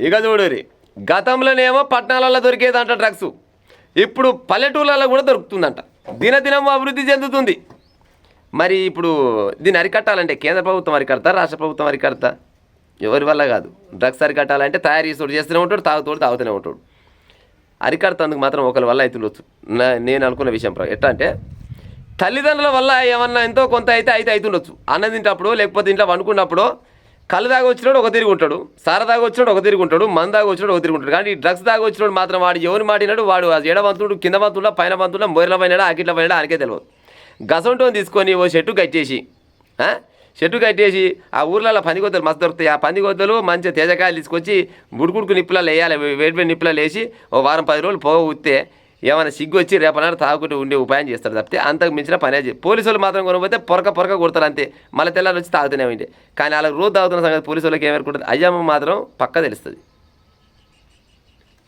ఇక చూడరి గతంలోనేమో పట్టణాలలో దొరికేదంట డ్రగ్స్, ఇప్పుడు పల్లెటూళ్ళలో కూడా దొరుకుతుందంట. దినదినం అభివృద్ధి చెందుతుంది. మరి ఇప్పుడు దీన్ని అరికట్టాలంటే కేంద్ర ప్రభుత్వం అరికడతా, రాష్ట్ర ప్రభుత్వం అరికడతా? ఎవరి వల్ల కాదు. డ్రగ్స్ అరికట్టాలంటే తయారు చేస్తూనే ఉంటాడు, తాగుతూనే ఉంటాడు. అరికడతందుకు మాత్రం ఒకరి వల్ల అవుతుండొచ్చు. నేను అనుకున్న విషయం ఎట్లా అంటే, తల్లిదండ్రుల వల్ల ఏమన్నా ఎంతో కొంత అయితే అవుతుండొచ్చు. అన్నం తింటప్పుడు లేకపోతే ఇంట్లో వండుకున్నప్పుడు కళ్ళు దాగి వచ్చినాడు ఒక తిరిగి ఉంటాడు, సార దాగి వచ్చినాడు ఒక తిరిగి ఉంటాడు, మందు దాగి వచ్చినాడు ఒక తిరిగి ఉంటాడు. కానీ ఈ డ్రగ్స్ దాగి వచ్చినాడు మాత్రం వాడు ఎవరు మాటినాడు, వాడు ఎడవంతుడు, కింద వంతుడా, పైన వంతుడా, మొయిల పైన ఆకిట్ల పైన ఆయనకే తెలియదు. గసంటోని తీసుకొని ఓ చెట్టు కట్టేసి ఆ ఊర్లలో పందిగొద్దలు మస్తు దొరుకుతాయి. ఆ పందిగొద్దలు మంచిగా తేజకాయలు తీసుకొచ్చి గుడుకుడుకు నిప్పులలో వేయాలి. వేడి నిప్పులలో వేసి ఓ వారం 10 రోజులు పోగ ఉత్తే ఏమైనా సిగ్గు వచ్చి రేపనాడు తాగుకుంటూ ఉండే ఉపాయం చేస్తారు తప్పితే అంతకు మించిన పనే చేసి. పోలీసు వాళ్ళు మాత్రం కొనకపోతే పొరక కొడతారు అంతే. మళ్ళీ తెల్లారి వచ్చి తాగుతూనే ఉండే. కానీ వాళ్ళకి రోజు తాగుతున్న సంగతి పోలీసు వాళ్ళకి ఏమనుకుంటుంది, అయ్యమ్మ మాత్రం పక్క తెలుస్తుంది.